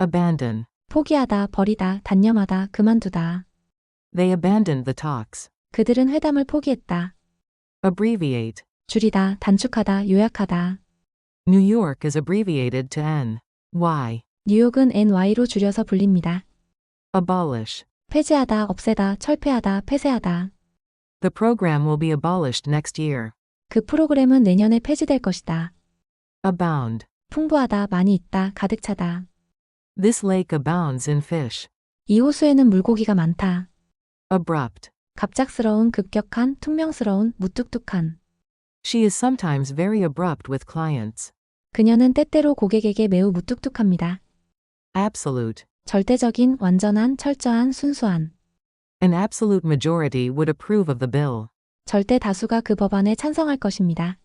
Abandon. 포기하다, 버리다, 단념하다, 그만두다. They abandoned the talks. 그들은 회담을 포기했다. Abbreviate. 줄이다, 단축하다, 요약하다. New York is abbreviated to N. Y. 뉴욕은 NY로 줄여서 불립니다. Abolish. 폐지하다, 없애다, 철폐하다, 폐쇄하다. The program will be abolished next year. 그 프로그램은 내년에 폐지될 것이다. Abound. 풍부하다, 많이 있다, 가득 차다. This lake abounds in fish. 이 호수에는 물고기가 많다. Abrupt. 갑작스러운, 급격한, 퉁명스러운, 무뚝뚝한. She is sometimes very abrupt with clients. 그녀는 때때로 고객에게 매우 무뚝뚝합니다. Absolute. 절대적인, 완전한, 철저한, 순수한. An absolute majority would approve of the bill. 절대 다수가 그 법안에 찬성할 것입니다.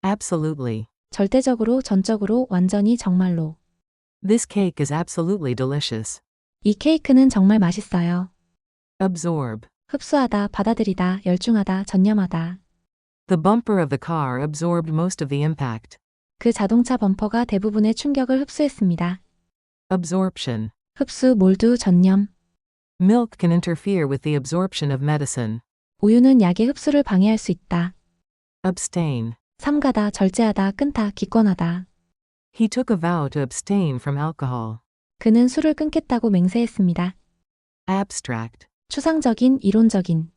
Absolutely. 절대적으로, 전적으로, 완전히, 정말로. This cake is absolutely delicious. 이 케이크는 정말 맛있어요. Absorb. 흡수하다, 받아들이다, 열중하다, 전념하다. The bumper of the car absorbed most of the impact. 그 자동차 범퍼가 대부분의 충격을 흡수했습니다. Absorption. 흡수, 몰두, 전념. Milk can interfere with the absorption of medicine. 우유는 약의 흡수를 방해할 수 있다. Abstain. 삼가다, 절제하다, 끊다, 기권하다. He took a vow to abstain from alcohol. 그는 술을 끊겠다고 맹세했습니다. Abstract. 추상적인, 이론적인.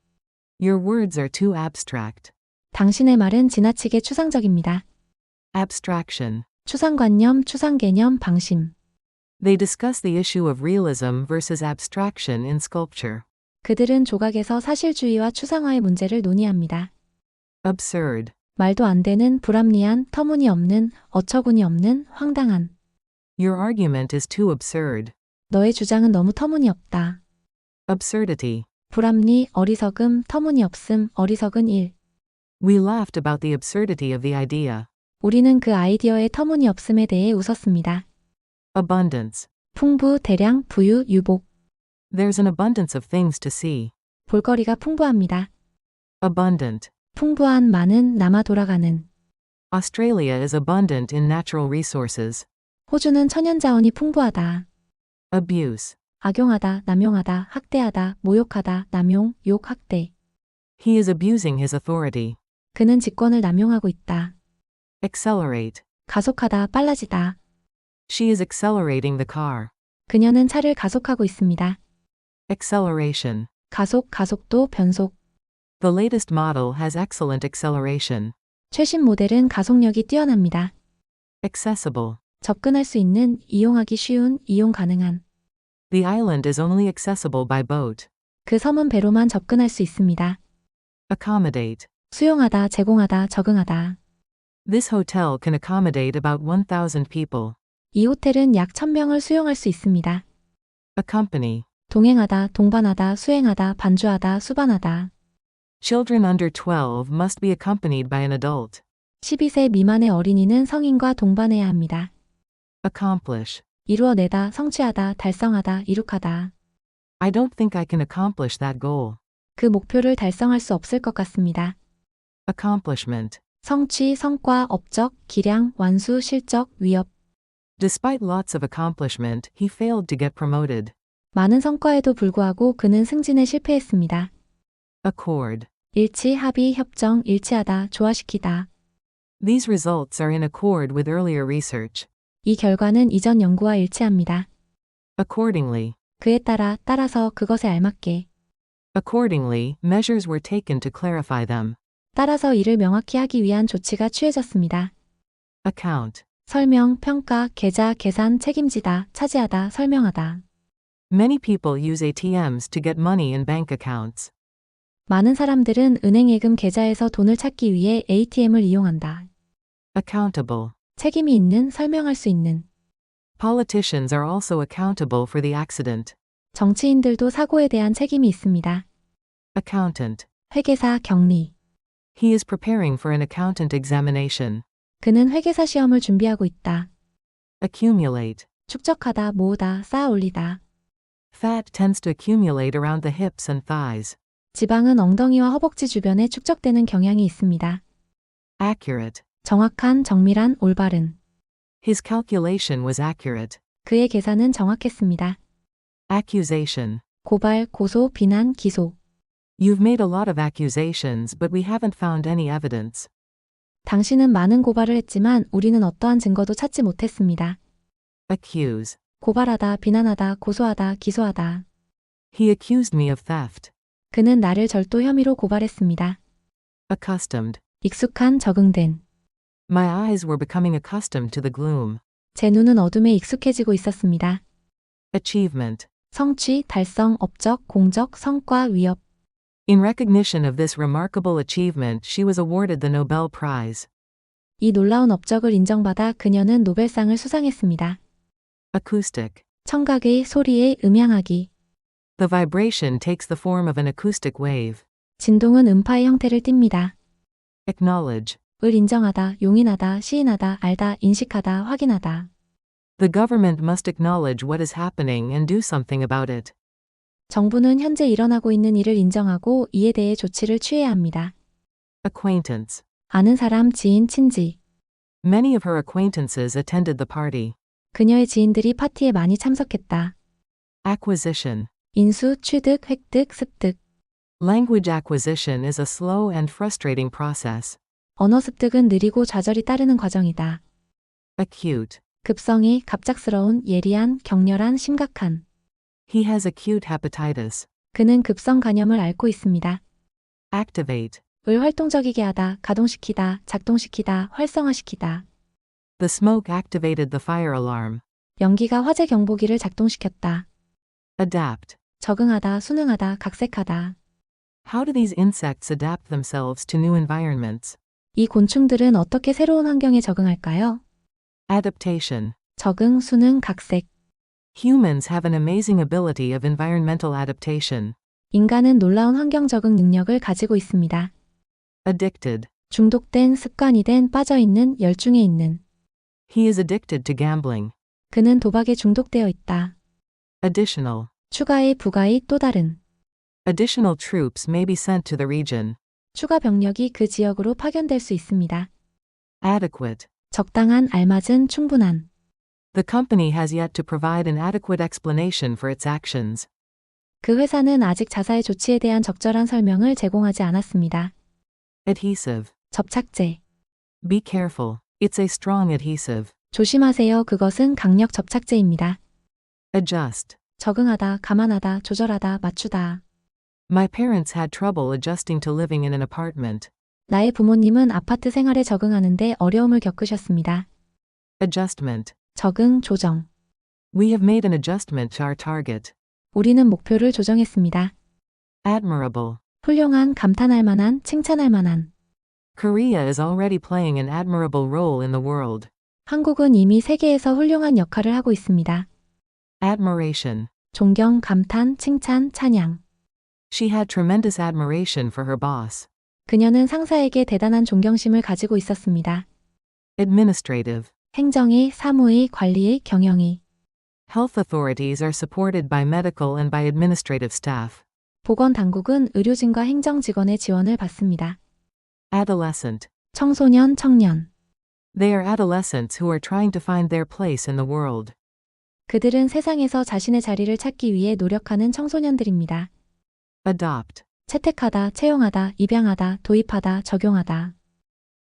Your words are too abstract. 당신의 말은 지나치게 추상적입니다. Abstraction. 추상관념, 추상개념, 방심. They discuss the issue of realism versus abstraction in sculpture. 그들은 조각에서 사실주의와 추상화의 문제를 논의합니다. Absurd. 말도 안 되는, 불합리한, 터무니없는, 어처구니 없는, 황당한. Your argument is too absurd. 너의 주장은 너무 터무니없다. Absurdity. 불합리, 어리석음, 터무니없음, 어리석은 일. We laughed about the absurdity of the idea. 우리는 그 아이디어의 터무니없음에 대해 웃었습니다. Abundance. 풍부, 대량, 부유, 유복. There's an abundance of things to see. 볼거리가 풍부합니다. Abundant. 풍부한, 많은, 남아 돌아가는. Australia is abundant in natural resources. 호주는 천연자원이 풍부하다. Abuse. 악용하다, 남용하다, 학대하다, 모욕하다, 남용, 욕, 학대. He is abusing his authority. 그는 직권을 남용하고 있다. Accelerate. 가속하다, 빨라지다. She is accelerating the car. 그녀는 차를 가속하고 있습니다. Acceleration. 가속, 가속도, 변속. The latest model has excellent acceleration. 최신 모델은 가속력이 뛰어납니다. Accessible. 접근할 수 있는, 이용하기 쉬운, 이용 가능한. The island is only accessible by boat. 그 섬은 배로만 접근할 수 있습니다. Accommodate. 수용하다, 제공하다, 적응하다. This hotel can accommodate about 1,000 people. 이 호텔은 약 1000명을 수용할 수 있습니다. Accompany. 동행하다, 동반하다, 수행하다, 반주하다, 수반하다. Children under 12 must be accompanied by an adult. 12세 미만의 어린이는 성인과 동반해야 합니다. Accomplish. 이루어내다, 성취하다, 달성하다, 이룩하다. I don't think I can accomplish that goal. 그 목표를 달성할 수 없을 것 같습니다. Accomplishment. 성취, 성과, 업적, 기량, 완수, 실적, 위협. Despite lots of accomplishment, he failed to get promoted. 많은 성과에도 불구하고 그는 승진에 실패했습니다. Accord. 일치, 합의, 협정, 일치하다, 조화시키다. These results are in accord with earlier research. 이 결과는 이전 연구와 일치합니다. Accordingly. 그에 따라, 따라서, 그것에 알맞게. Accordingly, measures were taken to clarify them. 따라서 이를 명확히 하기 위한 조치가 취해졌습니다. Account. 설명, 평가, 계좌, 계산, 책임지다, 차지하다, 설명하다. Many people use ATMs to get money in bank accounts. 많은 사람들은 은행 예금 계좌에서 돈을 찾기 위해 ATM을 이용한다. Accountable. 책임이 있는, 설명할 수 있는. Politicians are also accountable for the accident. 정치인들도 사고에 대한 책임이 있습니다. Accountant. 회계사, 격리. He is preparing for an accountant examination. 그는 회계사 시험을 준비하고 있다. Accumulate. 축적하다, 모으다, 쌓아 올리다. Fat tends to accumulate around the hips and thighs. 지방은 엉덩이와 허벅지 주변에 축적되는 경향이 있습니다. Accurate. 정확한, 정밀한, 올바른. His calculation was accurate. 그의 계산은 정확했습니다. Accusation. 고발, 고소, 비난, 기소. You've made a lot of accusations, but we haven't found any evidence. 당신은 많은 고발을 했지만 우리는 어떠한 증거도 찾지 못했습니다. Accuse. 고발하다, 비난하다, 고소하다, 기소하다. He accused me of theft. 그는 나를 절도 혐의로 고발했습니다. Accustomed. 익숙한, 적응된. My eyes were becoming accustomed to the gloom. 제 눈은 어둠에 익숙해지고 있었습니다. Achievement. 성취, 달성, 업적, 공적, 성과, 위협. In recognition of this remarkable achievement, she was awarded the Nobel Prize. 이 놀라운 업적을 인정받아 그녀는 노벨상을 수상했습니다. Acoustic. 청각의, 소리의, 음향하기. The vibration takes the form of an acoustic wave. 진동은 음파의 형태를 띱니다. Acknowledge. 을 인정하다, 용인하다, 시인하다, 알다, 인식하다, 확인하다. The government must acknowledge what is happening and do something about it. 정부는 현재 일어나고 있는 일을 인정하고 이에 대해 조치를 취해야 합니다. Acquaintance. 아는 사람, 지인, 친지. Many of her acquaintances attended the party. 그녀의 지인들이 파티에 많이 참석했다. Acquisition. 인수, 취득, 획득, 습득. Language acquisition is a slow and frustrating process. 언어 습득은 느리고 좌절이 따르는 과정이다. Acute. 급성이, 갑작스러운, 예리한, 격렬한, 심각한. He has acute hepatitis. 그는 급성 간염을 앓고 있습니다. Activate. 을 활동적이게 하다, 가동시키다, 작동시키다, 활성화시키다. The smoke activated the fire alarm. 연기가 화재 경보기를 작동시켰다. Adapt. 적응하다, 순응하다, 각색하다. How do these insects adapt themselves to new environments? 이 곤충들은 어떻게 새로운 환경에 적응할까요? Adaptation. 적응, 순응, 각색. Humans have an amazing ability of environmental adaptation. 인간은 놀라운 환경 적응 능력을 가지고 있습니다. Addicted. 중독된, 습관이 된, 빠져있는, 열중해 있는. He is addicted to gambling. 그는 도박에 중독되어 있다. Additional. 추가의, 부가의, 또 다른. Additional troops may be sent to the region. 추가 병력이 그 지역으로 파견될 수 있습니다. Adequate. 적당한, 알맞은, 충분한. The company has yet to provide an adequate explanation for its actions. 그 회사는 아직 자사의 조치에 대한 적절한 설명을 제공하지 않았습니다. Adhesive. 접착제. Be careful. It's a strong adhesive. 조심하세요. 그것은 강력 접착제입니다. Adjust. 적응하다, 감안하다, 조절하다, 맞추다. My parents had trouble adjusting to living in an apartment. 나의 부모님은 아파트 생활에 적응하는데 어려움을 겪으셨습니다. Adjustment. 적응, 조정. We have made an adjustment to our target. 우리는 목표를 조정했습니다. Admirable. 훌륭한, 감탄할 만한, 칭찬할 만한. Korea is already playing an admirable role in the world. 한국은 이미 세계에서 훌륭한 역할을 하고 있습니다. Admiration. 존경, 감탄, 칭찬, 찬양. She had tremendous admiration for her boss. 그녀는 상사에게 대단한 존경심을 가지고 있었습니다. Administrative. 행정의, 사무의, 관리의, 경영의. Health authorities are supported by medical and by administrative staff. 보건당국은 의료진과 행정 직원의 지원을 받습니다. Adolescent. 청소년, 청년. They are adolescents who are trying to find their place in the world. 그들은 세상에서 자신의 자리를 찾기 위해 노력하는 청소년들입니다. Adopt. 채택하다, 채용하다, 입양하다, 도입하다, 적용하다.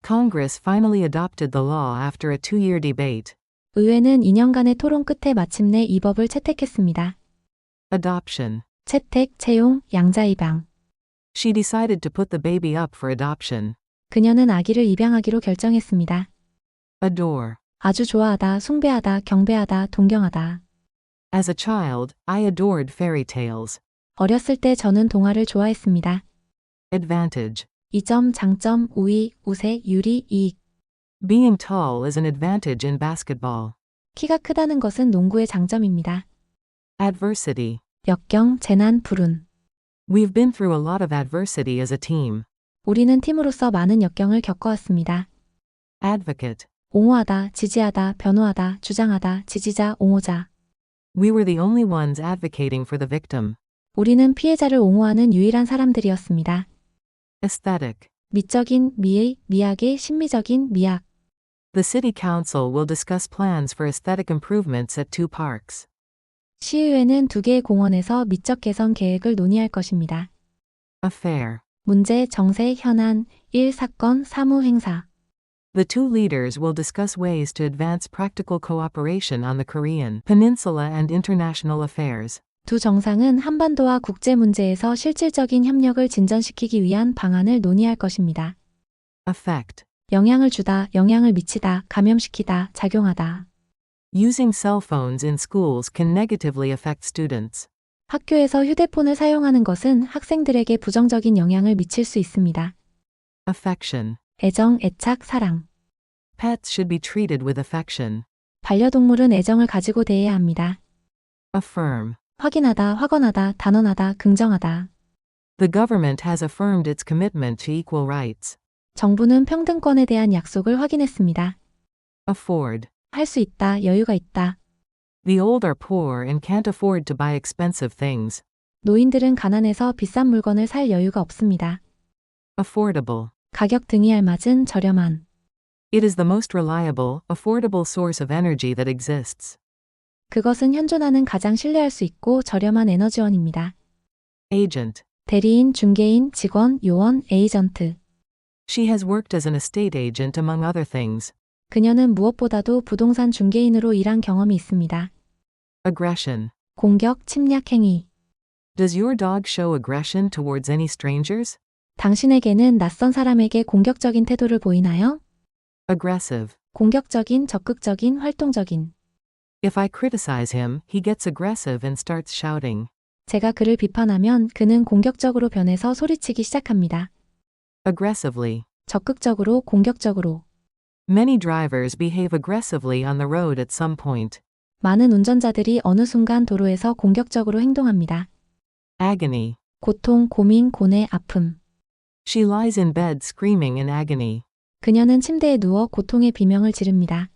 Congress finally adopted the law after a 2-year debate. 의회는 2년간의 토론 끝에 마침내 이 법을 채택했습니다. Adoption. 채택, 채용, 양자 입양. She decided to put the baby up for adoption. 그녀는 아기를 입양하기로 결정했습니다. Adore. 아주 좋아하다, 숭배하다, 경배하다, 동경하다. As a child, I adored fairy tales. 어렸을 때 저는 동화를 좋아했습니다. Advantage. 이점, 장점, 우위, 우세, 유리, 이익. Being tall is an advantage in basketball. 키가 크다는 것은 농구의 장점입니다. Adversity. 역경, 재난, 불운. We've been through a lot of adversity as a team. 우리는 팀으로서 많은 역경을 겪어왔습니다. Advocate. 옹호하다, 지지하다, 변호하다, 주장하다, 지지자, 옹호자. We were the only ones advocating for the victim. 우리는 피해자를 옹호하는 유일한 사람들이었습니다. Aesthetic. 미적인, 미의, 미학의, 심미적인, 미학. The city council will discuss plans for aesthetic improvements at 2 parks. 시의회는 2개의 공원에서 미적 개선 계획을 논의할 것입니다. Affair. 문제, 정세, 현안, 1. 사건, 사무, 행사. The 2 leaders will discuss ways to advance practical cooperation on the Korean Peninsula and international affairs. 2 정상은 한반도와 국제 문제에서 실질적인 협력을 진전시키기 위한 방안을 논의할 것입니다. Effect. 영향을 주다, 영향을 미치다, 감염시키다, 작용하다. Using cell phones in schools can negatively affect students. 학교에서 휴대폰을 사용하는 것은 학생들에게 부정적인 영향을 미칠 수 있습니다. Affection. 애정, 애착, 사랑. Pets should be treated with affection. 반려동물은 애정을 가지고 대해야 합니다. Affirm. 확인하다, 확언하다, 단언하다, 긍정하다. The government has affirmed its commitment to equal rights. 정부는 평등권에 대한 약속을 확인했습니다. Afford. 할 수 있다, 여유가 있다. The old are poor and can't afford to buy expensive things. 노인들은 가난해서 비싼 물건을 살 여유가 없습니다. Affordable. 가격 등이 알맞은, 저렴한. It is the most reliable, affordable source of energy that exists. 그것은 현존하는 가장 신뢰할 수 있고 저렴한 에너지원입니다. Agent. 대리인, 중개인, 직원, 요원, 에이전트. She has worked as an estate agent among other things. 그녀는 무엇보다도 부동산 중개인으로 일한 경험이 있습니다. Aggression. 공격, 침략 행위. Does your dog show aggression towards any strangers? 당신의 개는 낯선 사람에게 공격적인 태도를 보이나요? Aggressive. 공격적인, 적극적인, 활동적인. If I criticize him, he gets aggressive and starts shouting. 제가 그를 비판하면 그는 공격적으로 변해서 소리치기 시작합니다. Aggressively. 적극적으로, 공격적으로. Many drivers behave aggressively on the road at some point. 많은 운전자들이 어느 순간 도로에서 공격적으로 행동합니다. Agony. 고통, 고민, 고뇌, 아픔. She lies in bed screaming in agony. 그녀는 침대에 누워 고통의 비명을 지릅니다.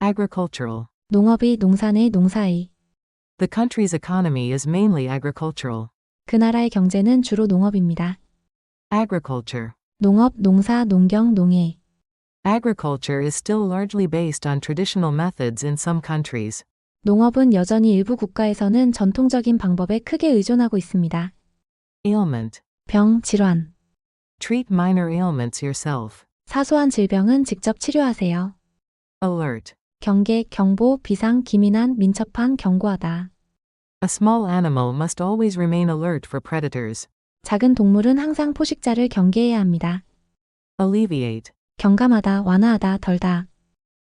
Agricultural. 농업이, 농산의, 농사의. The country's economy is mainly agricultural. 그 나라의 경제는 주로 농업입니다. Agriculture. 농업, 농사, 농경, 농해. Agriculture is still largely based on traditional methods in some countries. 농업은 여전히 일부 국가에서는 전통적인 방법에 크게 의존하고 있습니다. Ailment. 병, 질환. Treat minor ailments yourself. 사소한 질병은 직접 치료하세요. Alert. 경계, 경보, 비상, 기민한, 민첩한, 경고하다. A small animal must always remain alert for predators. 작은 동물은 항상 포식자를 경계해야 합니다. Alleviate. 경감하다, 완화하다, 덜다.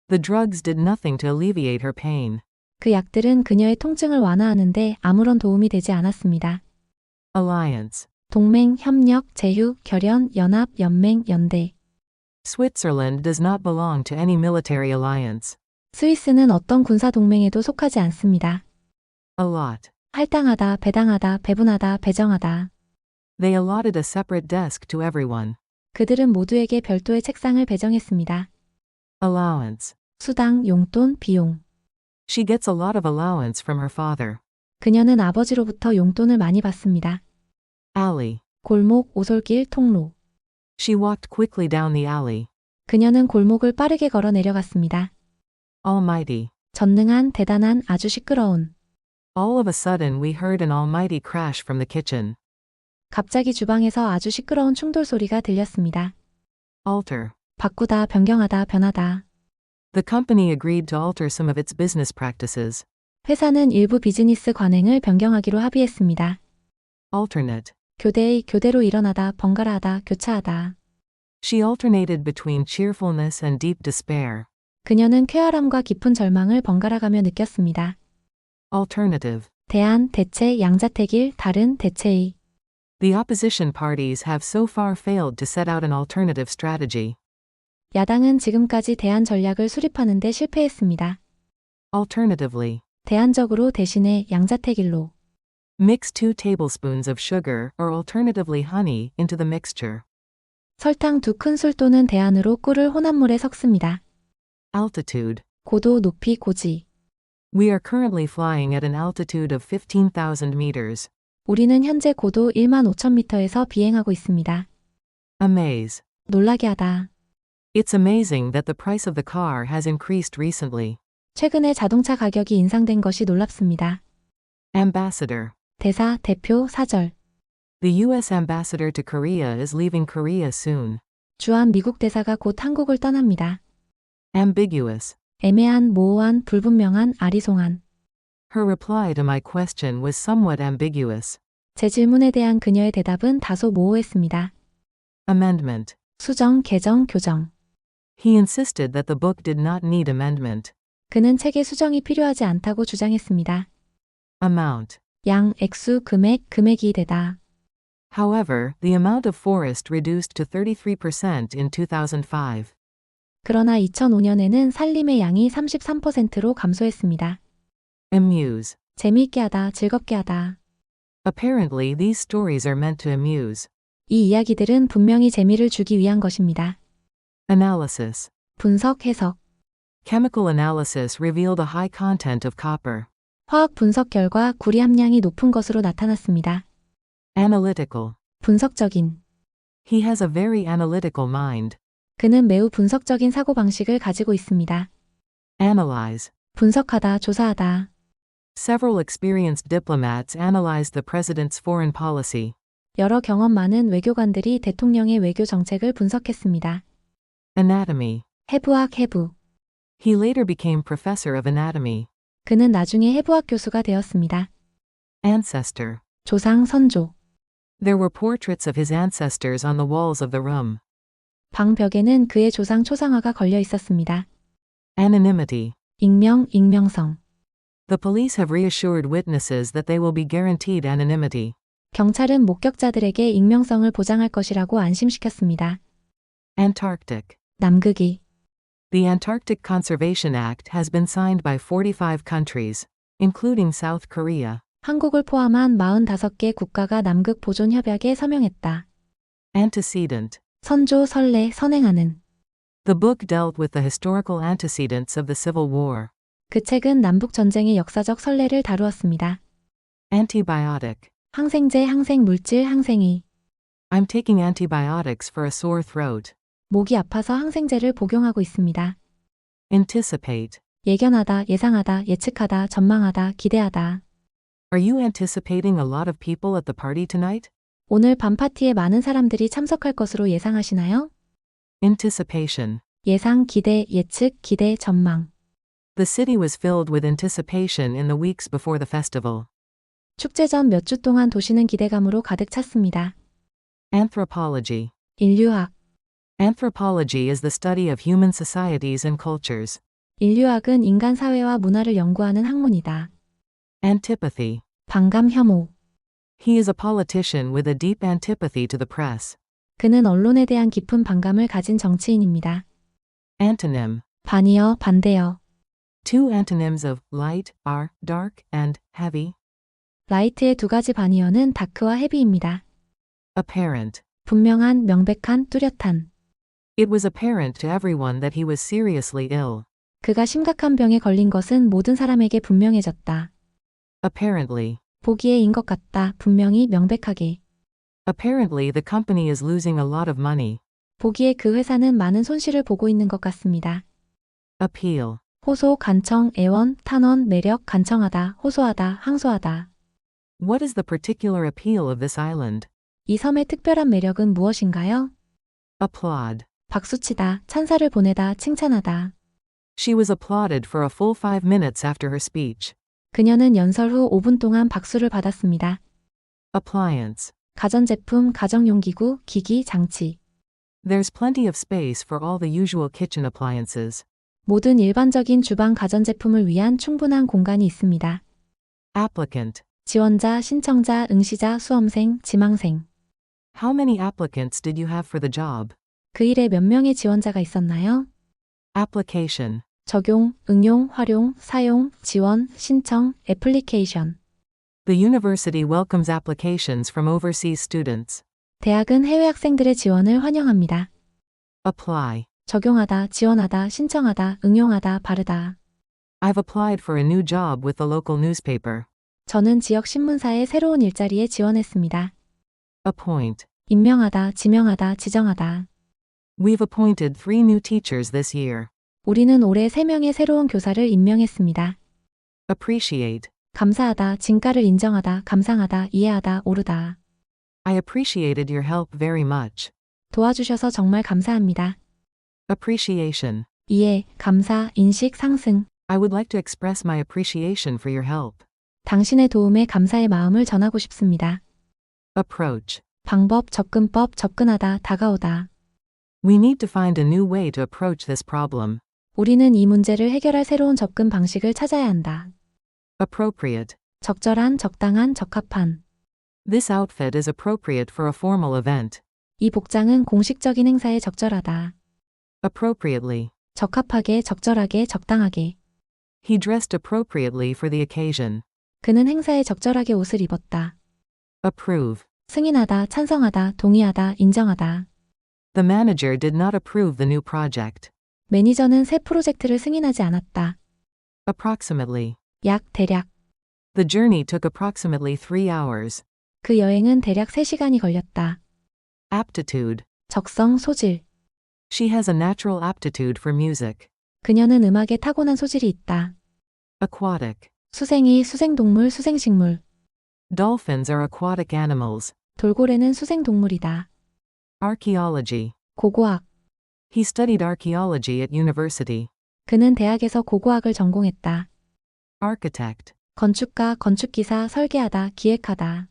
The drugs did nothing to alleviate her pain. 그 약들은 그녀의 통증을 완화하는데 아무런 도움이 되지 않았습니다. Alliance. 동맹, 협력, 제휴, 결연, 연합, 연맹, 연대. Switzerland does not belong to any military alliance. 스위스는 어떤 군사 동맹에도 속하지 않습니다. Allot. 할당하다, 배당하다, 배분하다, 배정하다. They allotted a separate desk to everyone. 그들은 모두에게 별도의 책상을 배정했습니다. Allowance. 수당, 용돈, 비용. She gets a lot of allowance from her father. 그녀는 아버지로부터 용돈을 많이 받습니다. Alley. 골목, 오솔길, 통로. She walked quickly down the alley. 그녀는 골목을 빠르게 걸어 내려갔습니다. Almighty. 전능한, 대단한, 아주 시끄러운. All of a sudden we heard an almighty crash from the kitchen. 갑자기 주방에서 아주 시끄러운 충돌 소리가 들렸습니다. Alter. 바꾸다, 변경하다, 변하다. The company agreed to alter some of its business practices. 회사는 일부 비즈니스 관행을 변경하기로 합의했습니다. Alternate. 교대의, 교대로 일어나다, 번갈아하다, 교차하다. She alternated between cheerfulness and deep despair. 그녀는 쾌활함과 깊은 절망을 번갈아가며 느꼈습니다. Alternative. 대안, 대체, 양자택일, 다른, 대체의. The opposition parties have so far failed to set out an alternative strategy. 야당은 지금까지 대안 전략을 수립하는 데 실패했습니다. Alternatively. 대안적으로 대신에 양자택일로. Mix 2 tablespoons of sugar or alternatively honey into the mixture. 설탕 2큰술 또는 대안으로 꿀을 혼합물에 섞습니다. Altitude. 고도, 높이, 고지. We are currently flying at an altitude of 15,000 meters. 우리는 현재 고도 15,000m에서 비행하고 있습니다. Amaze. 놀라게 하다. It's amazing that the price of the car has increased recently. 최근에 자동차 가격이 인상된 것이 놀랍습니다. Ambassador. 대사, 대표, 사절. The U.S. ambassador to Korea is leaving Korea soon. 주한 미국 대사가 곧 한국을 떠납니다. Ambiguous. 애매한, 모호한, 불분명한, 아리송한. Her reply to my question was somewhat ambiguous. 제 질문에 대한 그녀의 대답은 다소 모호했습니다. Amendment. 수정, 개정, 교정. He insisted that the book did not need amendment. 그는 책의 수정이 필요하지 않다고 주장했습니다. Amount. 양, 액수, 금액, 금액이 되다. However, the amount of forest reduced to 33% in 2005. 그러나 2005년에는 산림의 양이 33%로 감소했습니다. Amuse. 재미있게 하다, 즐겁게 하다. Apparently, these stories are meant to amuse. 이 이야기들은 분명히 재미를 주기 위한 것입니다. Analysis. 분석, 해석. Chemical analysis revealed a high content of copper. 화학 분석 결과 구리 함량이 높은 것으로 나타났습니다. Analytical. 분석적인. He has a very analytical mind. 그는 매우 분석적인 사고방식을 가지고 있습니다. Analyze. 분석하다, 조사하다. Several experienced diplomats analyzed the president's foreign policy. 여러 경험 많은 외교관들이 대통령의 외교 정책을 분석했습니다. Anatomy. 해부학, 해부. He later became professor of anatomy. 그는 나중에 해부학 교수가 되었습니다. Ancestor. 조상, 선조. There were portraits of his ancestors on the walls of the room. 방 벽에는 그의 조상 초상화가 걸려 있었습니다. Anonymity. 익명, 익명성. The police have reassured witnesses that they will be guaranteed anonymity. 경찰은 목격자들에게 익명성을 보장할 것이라고 안심시켰습니다. Antarctic. 남극이. The Antarctic Conservation Act has been signed by 45 countries, including South Korea. 한국을 포함한 45개 국가가 남극 보존 협약에 서명했다. Antecedent. 선조, 선례, 선행하는. The book dealt with the historical antecedents of the Civil War. 그 책은 남북 전쟁의 역사적 선례를 다루었습니다. Antibiotic. 항생제, 항생물질, 항생의. I'm taking antibiotics for a sore throat. 목이 아파서 항생제를 복용하고 있습니다. Anticipate. 예견하다, 예상하다, 예측하다, 전망하다, 기대하다. Are you anticipating a lot of people at the party tonight? 오늘 밤 파티에 많은 사람들이 참석할 것으로 예상하시나요? Anticipation. 예상, 기대, 예측, 기대, 전망. The city was filled with anticipation in the weeks before the festival. 축제 전 몇 주 동안 도시는 기대감으로 가득 찼습니다. Anthropology. 인류학. Anthropology is the study of human societies and cultures. 인류학은 인간 사회와 문화를 연구하는 학문이다. Antipathy. 반감, 혐오. He is a politician with a deep antipathy to the press. 그는 언론에 대한 깊은 반감을 가진 정치인입니다. Antonym. 반이여, 반대여. Two antonyms of light are dark and heavy. 라이트의 두 가지 반이여는 다크와 헤비입니다. Apparent. 분명한, 명백한, 뚜렷한. It was apparent to everyone that he was seriously ill. 그가 심각한 병에 걸린 것은 모든 사람에게 분명해졌다. Apparently. 보기에인 것 같다, 분명히, 명백하게. Apparently the company is losing a lot of money. 보기에 그 회사는 많은 손실을 보고 있는 것 같습니다. Appeal. 호소, 간청, 애원, 탄원, 매력, 간청하다, 호소하다, 항소하다. What is the particular appeal of this island? 이 섬의 특별한 매력은 무엇인가요? Applaud. 박수치다, 찬사를 보내다, 칭찬하다. She was applauded for a full 5 minutes after her speech. 그녀는 연설 후 5분 동안 박수를 받았습니다. Appliance. 가전제품, 가정용기구, 기기, 장치. There's plenty of space for all the usual kitchen appliances. 모든 일반적인 주방 가전제품을 위한 충분한 공간이 있습니다. Applicant. 지원자, 신청자, 응시자, 수험생, 지망생. How many applicants did you have for the job? 그 일에 몇 명의 지원자가 있었나요? Application. 적용, 응용, 활용, 사용, 지원, 신청, 애플리케이션. The university welcomes applications from overseas students. 대학은 해외 학생들의 지원을 환영합니다. Apply. 적용하다, 지원하다, 신청하다, 응용하다, 바르다. I've applied for a new job with the local newspaper. 저는 지역 신문사의 새로운 일자리에 지원했습니다. Appoint. 임명하다, 지명하다, 지정하다. We've appointed 3 new teachers this year. 우리는 올해 3명의 새로운 교사를 임명했습니다. Appreciate. 감사하다, 진가를 인정하다, 감상하다, 이해하다, 오르다. I appreciated your help very much. 도와주셔서 정말 감사합니다. Appreciation. 이해, 감사, 인식 상승. I would like to express my appreciation for your help. 당신의 도움에 감사의 마음을 전하고 싶습니다. Approach. 방법, 접근법, 접근하다, 다가오다. We need to find a new way to approach this problem. 우리는 이 문제를 해결할 새로운 접근 방식을 찾아야 한다. Appropriate. 적절한, 적당한, 적합한. This outfit is appropriate for a formal event. 이 복장은 공식적인 행사에 적절하다. Appropriately. 적합하게, 적절하게, 적당하게. He dressed appropriately for the occasion. 그는 행사에 적절하게 옷을 입었다. Approve. 승인하다, 찬성하다, 동의하다, 인정하다. The manager did not approve the new project. 매니저는 새 프로젝트를 승인하지 않았다. Approximately. 약, 대략. The journey took approximately 3 hours. 그 여행은 대략 3시간이 걸렸다. Aptitude. 적성, 소질. She has a natural aptitude for music. 그녀는 음악에 타고난 소질이 있다. Aquatic. 수생이, 수생동물, 수생식물. Dolphins are aquatic animals. 돌고래는 수생동물이다. Archaeology. 고고학. He studied archaeology at university. 그는 대학에서 고고학을 전공했다. Architect. 건축가, 건축기사, 설계하다, 기획하다.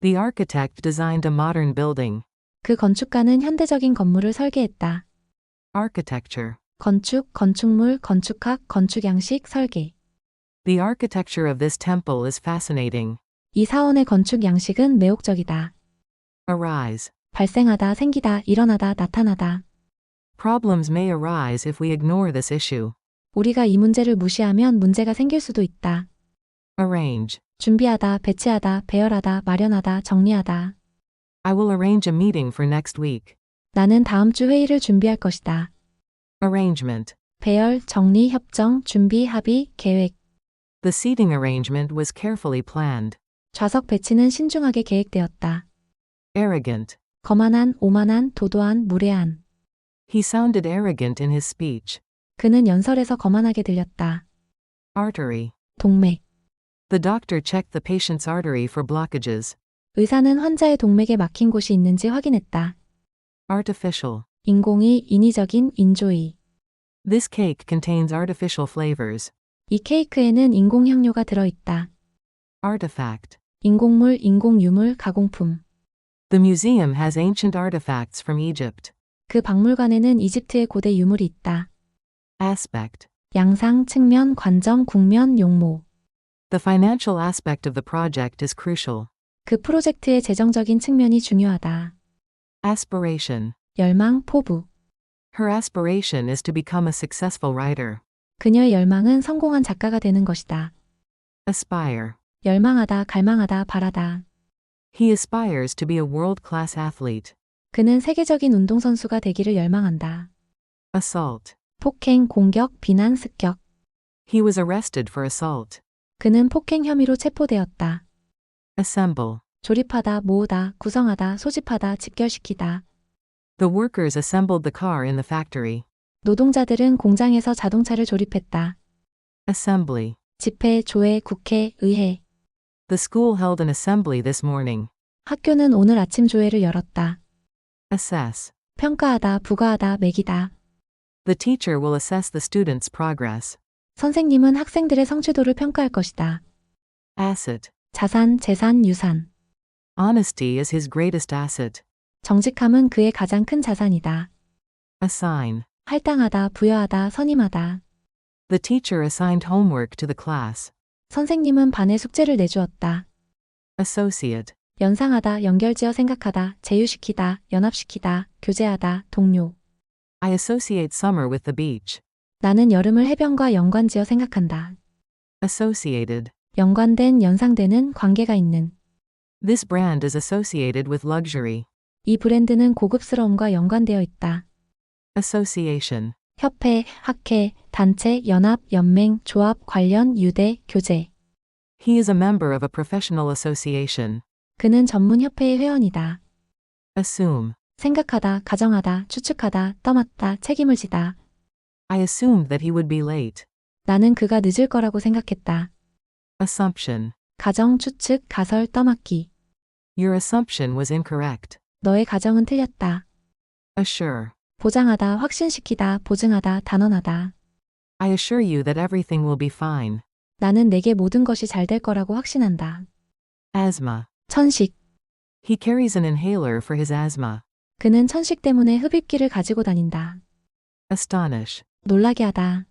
The architect designed a modern building. 그 건축가는 현대적인 건물을 설계했다. Architecture. 건축, 건축물, 건축학, 건축양식, 설계. The architecture of this temple is fascinating. 이 사원의 건축 양식은 매혹적이다. Arise. 발생하다, 생기다, 일어나다, 나타나다. Problems may arise if we ignore this issue. 우리가 이 문제를 무시하면 문제가 생길 수도 있다. Arrange. 준비하다, 배치하다, 배열하다, 마련하다, 정리하다. I will arrange a meeting for next week. 나는 다음 주 회의를 준비할 것이다. Arrangement. 배열, 정리, 협정, 준비, 합의, 계획. The seating arrangement was carefully planned. 좌석 배치는 신중하게 계획되었다. Arrogant. 거만한, 오만한, 도도한, 무례한. He sounded arrogant in his speech. 그는 연설에서 거만하게 들렸다. Artery. 동맥. The doctor checked the patient's artery for blockages. 의사는 환자의 동맥에 막힌 곳이 있는지 확인했다. Artificial. 인공의, 인위적인, 인조의. This cake contains artificial flavors. 이 케이크에는 인공 향료가 들어있다. Artifact. 인공물, 인공유물, 가공품. The museum has ancient artifacts from Egypt. 그 박물관에는 이집트의 고대 유물이 있다. Aspect. 양상, 측면, 관점, 국면, 용모. The financial aspect of the project is crucial. 그 프로젝트의 재정적인 측면이 중요하다. Aspiration. 열망, 포부. Her aspiration is to become a successful writer. 그녀의 열망은 성공한 작가가 되는 것이다. Aspire. 열망하다, 갈망하다, 바라다. He aspires to be a world-class athlete. 그는 세계적인 운동선수가 되기를 열망한다. Assault. 폭행, 공격, 비난, 습격. He was arrested for assault. 그는 폭행 혐의로 체포되었다. Assemble. 조립하다, 모으다, 구성하다, 소집하다, 집결시키다. The workers assembled the car in the factory. 노동자들은 공장에서 자동차를 조립했다. Assembly. 집회, 조회, 국회, 의회. The school held an assembly this morning. 학교는 오늘 아침 조회를 열었다. Assess. 평가하다, 부과하다, 매기다. The teacher will assess the students' progress. 선생님은 학생들의 성취도를 평가할 것이다. Asset. 자산, 재산, 유산. Honesty is his greatest asset. 정직함은 그의 가장 큰 자산이다. Assign. 할당하다, 부여하다, 선임하다. The teacher assigned homework to the class. 선생님은 반에 숙제를 내주었다. Associate. 연상하다, 연결지어 생각하다, 제휴시키다, 연합시키다, 교제하다, 동료. I associate summer with the beach. 나는 여름을 해변과 연관지어 생각한다. Associated. 연관된, 연상되는, 관계가 있는. This brand is associated with luxury. 이 브랜드는 고급스러움과 연관되어 있다. Association. 협회, 학회, 단체, 연합, 연맹, 조합, 관련, 유대, 교제. He is a member of a professional association. 그는 전문 협회의 회원이다. Assume. 생각하다, 가정하다, 추측하다, 떠맡다, 책임을 지다. I assumed that he would be late. 나는 그가 늦을 거라고 생각했다. Assumption. 가정, 추측, 가설, 떠맡기. Your assumption was incorrect. 너의 가정은 틀렸다. Assure. 보장하다, 확신시키다, 보증하다, 단언하다. I assure you that everything will be fine. 나는 내게 모든 것이 잘 될 거라고 확신한다. Asthma. 천식. He carries an inhaler for his asthma. 그는 천식 때문에 흡입기를 가지고 다닌다. Astonish. 놀라게 하다.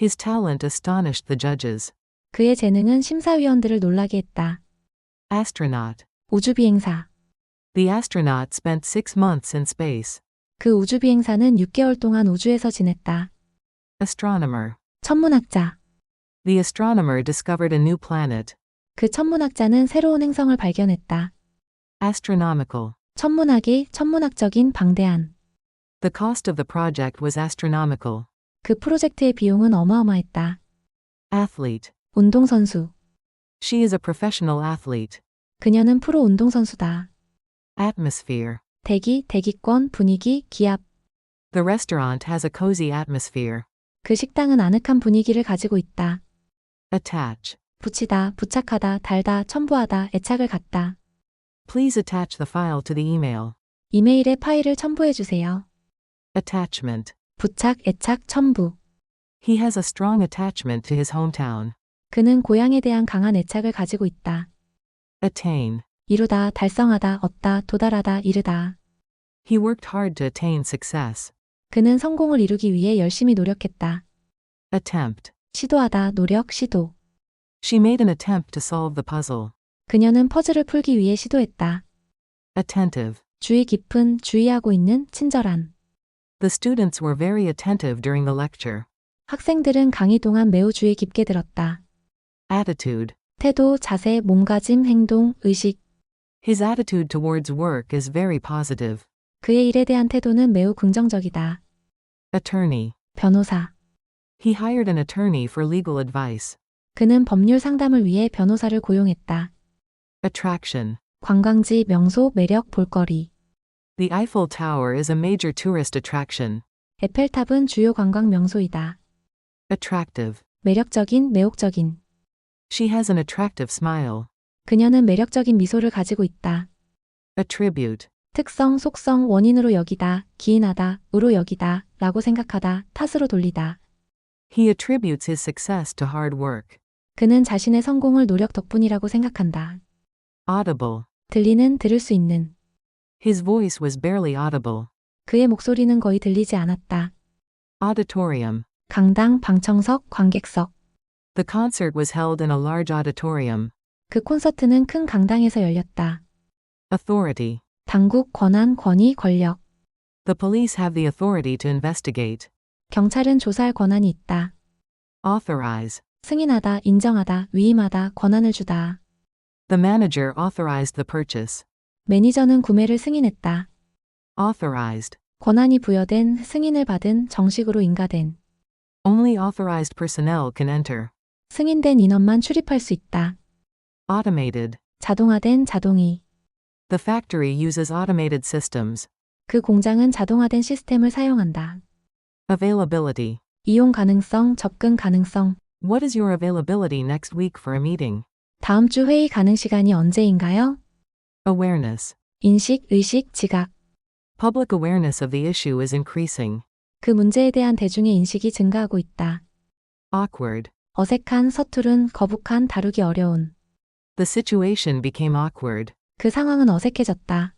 His talent astonished the judges. 그의 재능은 심사위원들을 놀라게 했다. Astronaut. 우주비행사. The astronaut spent 6 months in space. 그 우주비행사는 6개월 동안 우주에서 지냈다. Astronomer. 천문학자. The astronomer discovered a new planet. 그 천문학자는 새로운 행성을 발견했다. Astronomical. 천문학이 천문학적인 방대한. The cost of the project was astronomical. 그 프로젝트의 비용은 어마어마했다. Athlete. 운동선수. She is a professional athlete. 그녀는 프로 운동선수다. Atmosphere. 대기, 대기권, 분위기, 기압. The restaurant has a cozy atmosphere. 그 식당은 아늑한 분위기를 가지고 있다. Attach. 붙이다, 부착하다, 달다, 첨부하다, 애착을 갖다. Please attach the file to the email. 이메일에 파일을 첨부해 주세요. Attachment. 부착, 애착, 첨부. He has a strong attachment to his hometown. 그는 고향에 대한 강한 애착을 가지고 있다. Attain. 이루다, 달성하다, 얻다, 도달하다, 이르다. He worked hard to attain success. 그는 성공을 이루기 위해 열심히 노력했다. Attempt. 시도하다, 노력, 시도. She made an attempt to solve the puzzle. 그녀는 퍼즐을 풀기 위해 시도했다. Attentive. 주의 깊은, 주의하고 있는, 친절한. The students were very attentive during the lecture. 학생들은 강의 동안 매우 주의 깊게 들었다. Attitude. 태도, 자세, 몸가짐, 행동, 의식. His attitude towards work is very positive. 그의 일에 대한 태도는 매우 긍정적이다. Attorney. 변호사. He hired an attorney for legal advice. 그는 법률 상담을 위해 변호사를 고용했다. Attraction. 관광지, 명소, 매력, 볼거리. The Eiffel Tower is a major tourist attraction. 에펠탑은 주요 관광 명소이다. Attractive. 매력적인, 매혹적인. She has an attractive smile. 그녀는 매력적인 미소를 가지고 있다. Attribute. 특성, 속성, 원인으로 여기다, 기인하다, 으로 여기다, 라고 생각하다, 탓으로 돌리다. He attributes his success to hard work. 그는 자신의 성공을 노력 덕분이라고 생각한다. Audible. 들리는, 들을 수 있는. His voice was barely audible. 그의 목소리는 거의 들리지 않았다. Auditorium. 강당, 방청석, 관객석. The concert was held in a large auditorium. 그 콘서트는 큰 강당에서 열렸다. Authority. 당국, 권한, 권위, 권력. The police have the authority to investigate. 경찰은 조사할 권한이 있다. Authorize. 승인하다, 인정하다, 위임하다, 권한을 주다. The manager authorized the purchase. 매니저는 구매를 승인했다. Authorized. 권한이 부여된, 승인을 받은, 정식으로 인가된. Only authorized personnel can enter. 승인된 인원만 출입할 수 있다. Automated. 자동화된, 자동이. The factory uses automated systems. 그 공장은 자동화된 시스템을 사용한다. Availability. 이용 가능성, 접근 가능성. What is your availability next week for a meeting? 다음 주 회의 가능 시간이 언제인가요? Awareness. 인식, 의식, 지각. Public awareness of the issue is increasing. 그 문제에 대한 대중의 인식이 증가하고 있다. Awkward. 어색한, 서투른, 거북한, 다루기 어려운. The situation became awkward. 그 상황은 어색해졌다.